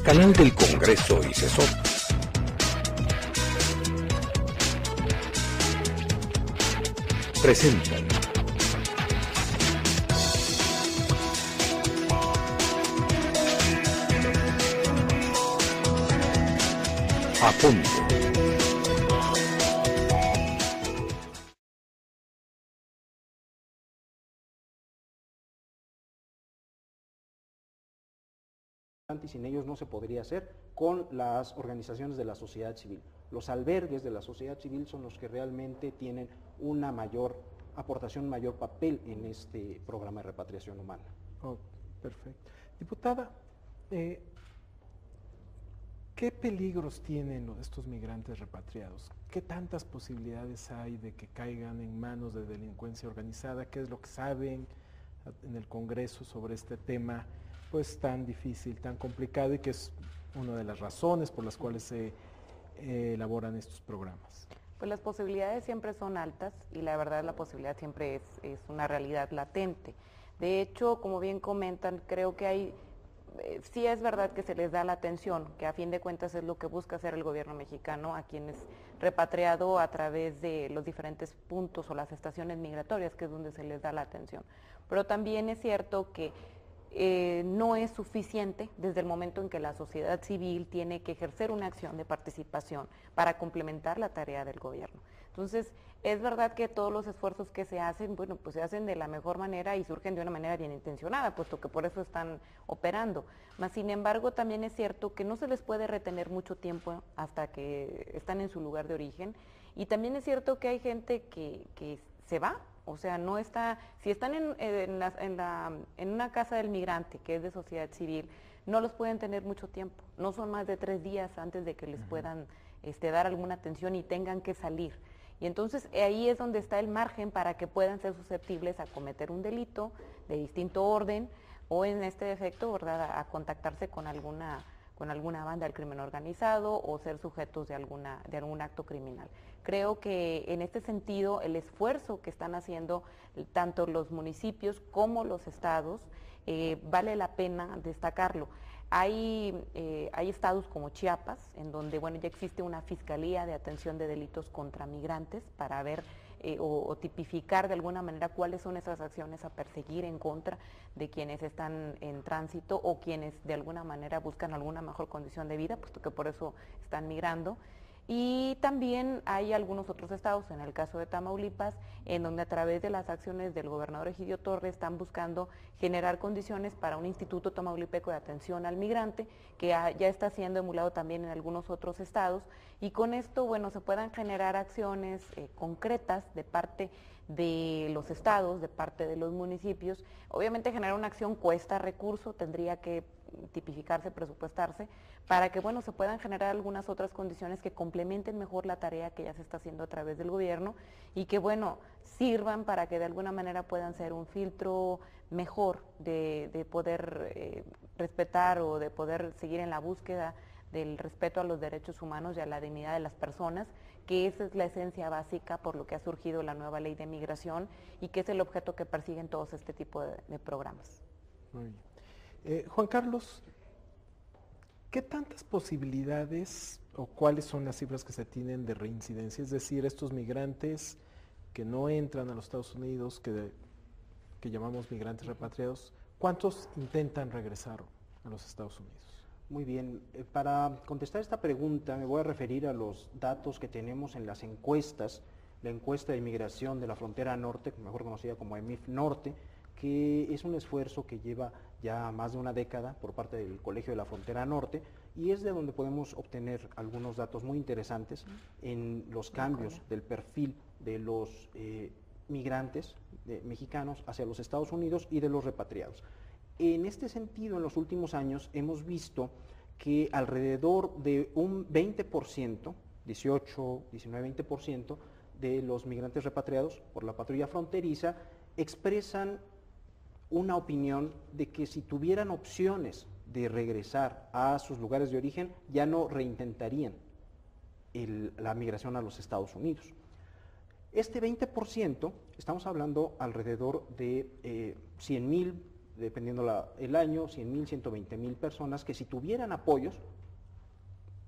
canal del Congreso y CESOP. Presentan A Fondo. Y sin ellos no se podría hacer, con las organizaciones de la sociedad civil. Los albergues de la sociedad civil son los que realmente tienen una mayor aportación, un mayor papel en este programa de repatriación humana. Oh, perfecto. Diputada, ¿qué peligros tienen estos migrantes repatriados? ¿Qué tantas posibilidades hay de que caigan en manos de delincuencia organizada? ¿Qué es lo que saben en el Congreso sobre este tema pues tan difícil, tan complicado, y que es una de las razones por las cuales se elaboran estos programas? Pues las posibilidades siempre son altas y la verdad la posibilidad siempre es una realidad latente. De hecho, como bien comentan, creo que hay, sí es verdad que se les da la atención, que a fin de cuentas es lo que busca hacer el gobierno mexicano a quienes repatriado a través de los diferentes puntos o las estaciones migratorias, que es donde se les da la atención. Pero también es cierto que no es suficiente desde el momento en que la sociedad civil tiene que ejercer una acción de participación para complementar la tarea del gobierno. Entonces, es verdad que todos los esfuerzos que se hacen, bueno, pues se hacen de la mejor manera y surgen de una manera bien intencionada, puesto que por eso están operando. Mas, sin embargo, también es cierto que no se les puede retener mucho tiempo hasta que están en su lugar de origen, y también es cierto que hay gente que se va. O sea, no está, si están en una casa del migrante, que es de sociedad civil, no los pueden tener mucho tiempo, no son más de 3 días antes de que les puedan dar alguna atención y tengan que salir. Y entonces ahí es donde está el margen para que puedan ser susceptibles a cometer un delito de distinto orden o en este defecto, ¿verdad?, a contactarse con alguna banda del crimen organizado o ser sujetos de algún acto criminal. Creo que en este sentido el esfuerzo que están haciendo tanto los municipios como los estados vale la pena destacarlo. Hay estados como Chiapas, en donde bueno, ya existe una Fiscalía de Atención de Delitos contra Migrantes para ver o tipificar de alguna manera cuáles son esas acciones a perseguir en contra de quienes están en tránsito o quienes de alguna manera buscan alguna mejor condición de vida, puesto que por eso están migrando. Y también hay algunos otros estados, en el caso de Tamaulipas, en donde a través de las acciones del gobernador Egidio Torres están buscando generar condiciones para un Instituto Tamaulipeco de Atención al Migrante, que ya está siendo emulado también en algunos otros estados, y con esto, bueno, se puedan generar acciones concretas de parte de los estados, de parte de los municipios. Obviamente generar una acción cuesta recurso, tendría que tipificarse, presupuestarse, para que bueno, se puedan generar algunas otras condiciones que complementen mejor la tarea que ya se está haciendo a través del gobierno y que bueno, sirvan para que de alguna manera puedan ser un filtro mejor de poder respetar o de poder seguir en la búsqueda del respeto a los derechos humanos y a la dignidad de las personas, que esa es la esencia básica por lo que ha surgido la nueva ley de migración y que es el objeto que persiguen todos este tipo de programas. Muy bien. Juan Carlos, ¿qué tantas posibilidades o cuáles son las cifras que se tienen de reincidencia? Es decir, estos migrantes que no entran a los Estados Unidos, que llamamos migrantes repatriados, ¿cuántos intentan regresar a los Estados Unidos? Muy bien, para contestar esta pregunta me voy a referir a los datos que tenemos en las encuestas, la encuesta de inmigración de la frontera norte, mejor conocida como EMIF Norte, que es un esfuerzo que lleva ya más de una década por parte del Colegio de la Frontera Norte, y es de donde podemos obtener algunos datos muy interesantes en los cambios del perfil de los migrantes mexicanos hacia los Estados Unidos y de los repatriados. En este sentido, en los últimos años hemos visto que alrededor de un 20%, 18, 19, 20% de los migrantes repatriados por la patrulla fronteriza expresan una opinión de que si tuvieran opciones de regresar a sus lugares de origen, ya no reintentarían la migración a los Estados Unidos. Este 20%, estamos hablando alrededor de 100,000 dependiendo el año, 100,000, 120,000 personas que si tuvieran apoyos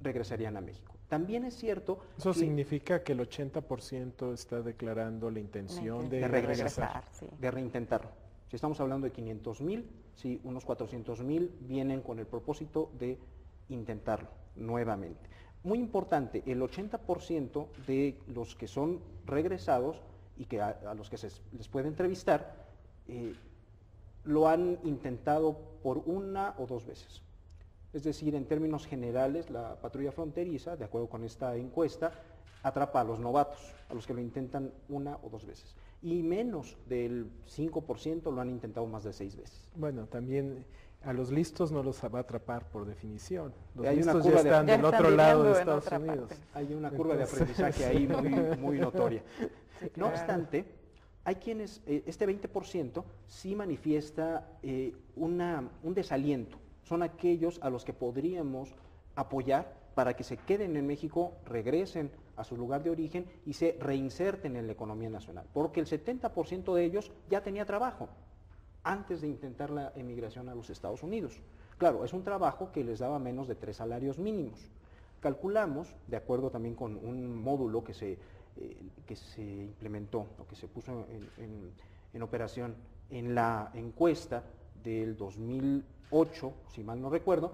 regresarían a México. También es cierto Eso que significa que el 80% está declarando la intención de regresar, sí. de reintentarlo. Si estamos hablando de 500,000, sí, unos 400,000 vienen con el propósito de intentarlo nuevamente. Muy importante, el 80% de los que son regresados y que a los que se les puede entrevistar, lo han intentado por una o dos veces. Es decir, en términos generales, la patrulla fronteriza, de acuerdo con esta encuesta, atrapa a los novatos, a los que lo intentan una o dos veces. Y menos del 5% lo han intentado más de 6 veces. Bueno, también a los listos no los va a atrapar por definición. Los Hay una listos ya curva de- están Ya del están otro lado de viviendo en Estados otra Unidos. parte. Hay una curva de Entonces, aprendizaje ahí muy notoria. Sí, No claro. obstante, hay quienes, este 20% sí manifiesta un desaliento. Son aquellos a los que podríamos apoyar para que se queden en México, regresen a su lugar de origen y se reinserten en la economía nacional. Porque el 70% de ellos ya tenía trabajo antes de intentar la emigración a los Estados Unidos. Claro, es un trabajo que les daba menos de 3 salarios mínimos. Calculamos, de acuerdo también con un módulo que se implementó o que se puso en operación en la encuesta del 2008, si mal no recuerdo,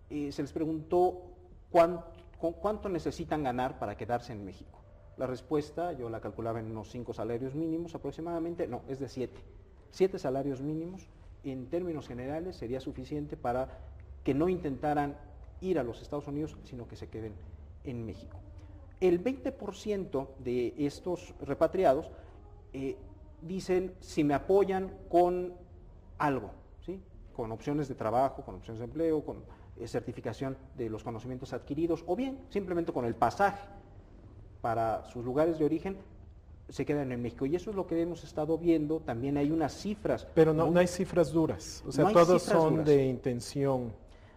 se les preguntó cuánto necesitan ganar para quedarse en México. La respuesta yo la calculaba en unos 5 salarios mínimos aproximadamente, no, es de 7. 7 salarios mínimos en términos generales sería suficiente para que no intentaran ir a los Estados Unidos, sino que se queden en México. El 20% de estos repatriados dicen si me apoyan con algo, ¿sí? Con opciones de trabajo, con opciones de empleo, con certificación de los conocimientos adquiridos, o bien simplemente con el pasaje para sus lugares de origen, se quedan en México. Y eso es lo que hemos estado viendo. También hay unas cifras. Pero no hay cifras duras, o sea, No hay todos cifras son duras. de intención,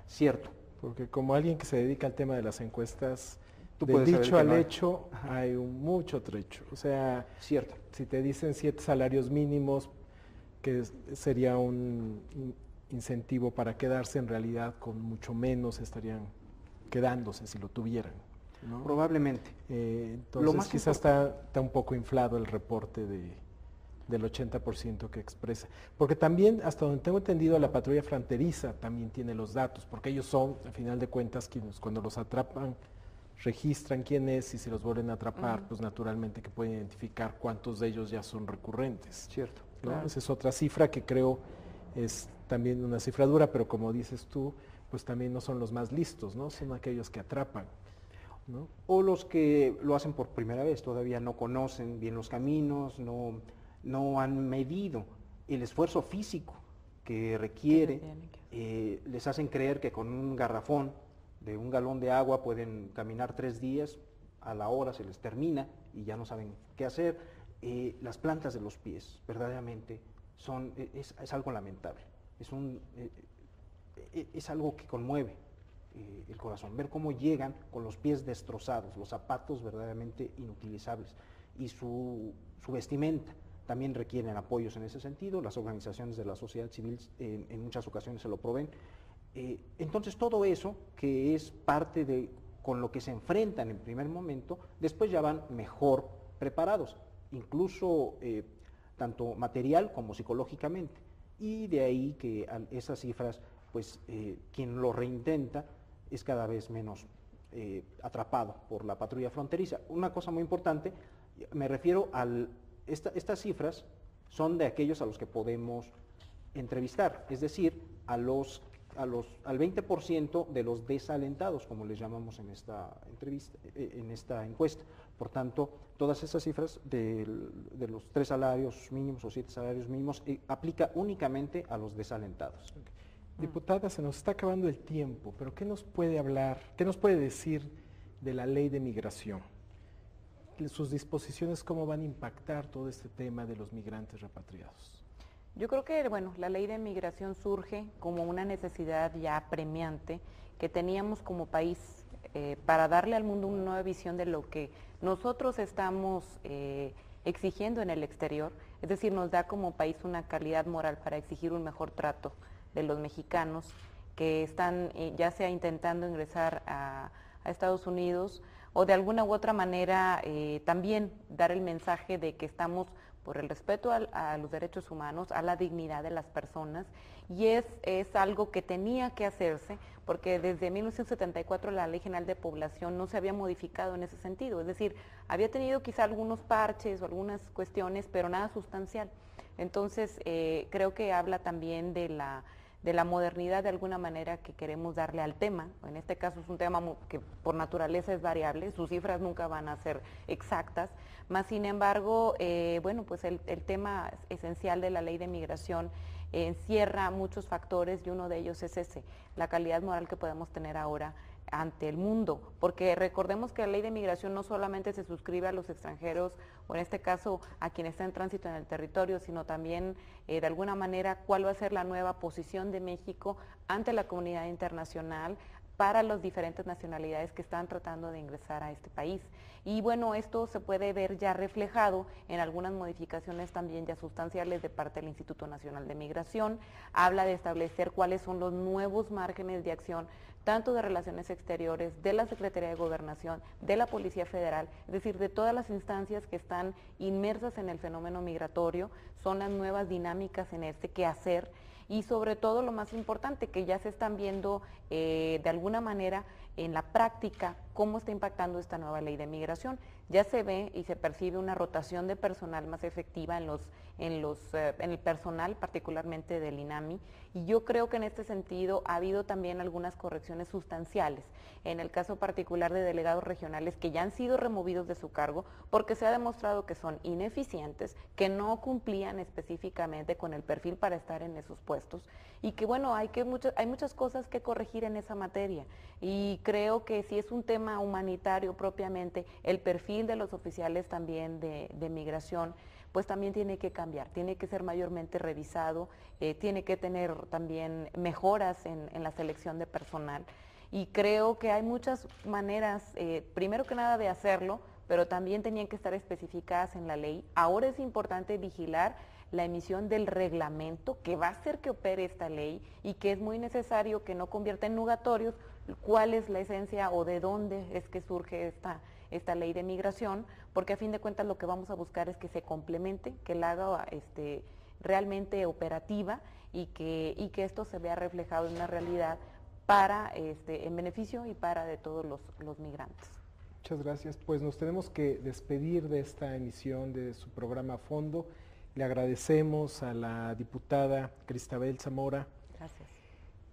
Cierto. porque como alguien que se dedica al tema de las encuestas, Tú del puedes saber dicho que al no hay. hecho hay mucho trecho. O sea, Cierto. si te dicen 7 salarios mínimos, que sería un incentivo para quedarse, en realidad con mucho menos estarían quedándose si lo tuvieran, ¿no? Probablemente. Entonces más quizás está un poco inflado el reporte del 80% que expresa. Porque también, hasta donde tengo entendido, la patrulla fronteriza también tiene los datos, porque ellos son, al final de cuentas, quienes cuando los atrapan, registran quién es y si los vuelven a atrapar, pues naturalmente que pueden identificar cuántos de ellos ya son recurrentes, Cierto. ¿no? Claro. Esa es otra cifra que creo es también una cifra dura, pero como dices tú, pues también no son los más listos, ¿no? Son aquellos que atrapan, ¿no? O los que lo hacen por primera vez, todavía no conocen bien los caminos, no han medido el esfuerzo físico que requiere, les hacen creer que con un garrafón de un galón de agua pueden caminar 3 días, a la hora se les termina y ya no saben qué hacer. Las plantas de los pies, verdaderamente, es algo lamentable, es algo que conmueve el corazón, ver cómo llegan con los pies destrozados, los zapatos verdaderamente inutilizables y su vestimenta. También requieren apoyos en ese sentido, las organizaciones de la sociedad civil en muchas ocasiones se lo proveen. Entonces todo eso, que es parte de con lo que se enfrentan en primer momento, después ya van mejor preparados, incluso tanto material como psicológicamente. Y de ahí que esas cifras, pues quien lo reintenta es cada vez menos atrapado por la patrulla fronteriza. Una cosa muy importante, me refiero estas cifras son de aquellos a los que podemos entrevistar, es decir, al 20% de los desalentados, como les llamamos en esta entrevista, en esta encuesta. Por tanto, todas esas cifras de los 3 salarios mínimos o 7 salarios mínimos aplica únicamente a los desalentados. Diputada, se nos está acabando el tiempo, pero ¿qué nos puede hablar, qué nos puede decir de la ley de migración? Sus disposiciones, ¿cómo van a impactar todo este tema de los migrantes repatriados? Yo creo que, bueno, la ley de migración surge como una necesidad ya apremiante que teníamos como país para darle al mundo una nueva visión de lo que nosotros estamos exigiendo en el exterior, es decir, nos da como país una calidad moral para exigir un mejor trato de los mexicanos que están ya sea intentando ingresar a Estados Unidos o de alguna u otra manera también dar el mensaje de que estamos por el respeto a los derechos humanos, a la dignidad de las personas, y es algo que tenía que hacerse porque desde 1974 la Ley General de Población no se había modificado en ese sentido, es decir, había tenido quizá algunos parches o algunas cuestiones, pero nada sustancial. Entonces, creo que habla también de la modernidad de alguna manera que queremos darle al tema. En este caso es un tema que por naturaleza es variable, sus cifras nunca van a ser exactas, más sin embargo, bueno, pues el tema esencial de la ley de migración encierra muchos factores y uno de ellos es ese, la calidad moral que podemos tener ahora ante el mundo, porque recordemos que la ley de migración no solamente se suscribe a los extranjeros, o en este caso a quien está en tránsito en el territorio, sino también de alguna manera cuál va a ser la nueva posición de México ante la comunidad internacional para las diferentes nacionalidades que están tratando de ingresar a este país. Y bueno, esto se puede ver ya reflejado en algunas modificaciones también ya sustanciales de parte del Instituto Nacional de Migración. Habla de establecer cuáles son los nuevos márgenes de acción, tanto de Relaciones Exteriores, de la Secretaría de Gobernación, de la Policía Federal, es decir, de todas las instancias que están inmersas en el fenómeno migratorio, son las nuevas dinámicas en este quehacer y sobre todo lo más importante, que ya se están viendo de alguna manera en la práctica cómo está impactando esta nueva ley de migración. Ya se ve y se percibe una rotación de personal más efectiva en el personal, particularmente del INAMI, y yo creo que en este sentido ha habido también algunas correcciones sustanciales, en el caso particular de delegados regionales que ya han sido removidos de su cargo porque se ha demostrado que son ineficientes, que no cumplían específicamente con el perfil para estar en esos puestos, y que bueno, hay muchas cosas que corregir en esa materia, y creo que si es un tema humanitario propiamente, el perfil de los oficiales también de migración, pues también tiene que cambiar, tiene que ser mayormente revisado, tiene que tener también mejoras en la selección de personal, y creo que hay muchas maneras, primero que nada de hacerlo, pero también tenían que estar especificadas en la ley. Ahora es importante vigilar la emisión del reglamento que va a hacer que opere esta ley y que es muy necesario que no convierta en nugatorios cuál es la esencia o de dónde es que surge esta ley de migración, porque a fin de cuentas lo que vamos a buscar es que se complemente, que la haga realmente operativa y que esto se vea reflejado en una realidad para en beneficio y para de todos los migrantes. Muchas gracias. Pues nos tenemos que despedir de esta emisión de su programa a fondo. Le agradecemos a la diputada Cristabel Zamora. Gracias.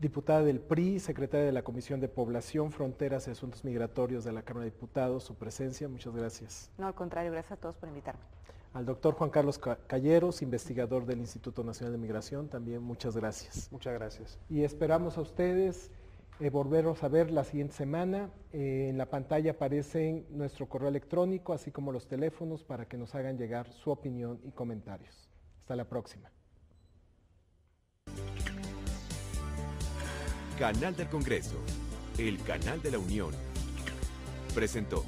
Diputada del PRI, secretaria de la Comisión de Población, Fronteras y Asuntos Migratorios de la Cámara de Diputados, su presencia. Muchas gracias. No, al contrario, gracias a todos por invitarme. Al doctor Juan Carlos Calleros, investigador del Instituto Nacional de Migración, también muchas gracias. Muchas gracias. Y esperamos a ustedes volverlos a ver la siguiente semana. En la pantalla aparecen nuestro correo electrónico, así como los teléfonos para que nos hagan llegar su opinión y comentarios. Hasta la próxima. Canal del Congreso, el canal de la Unión, presentó.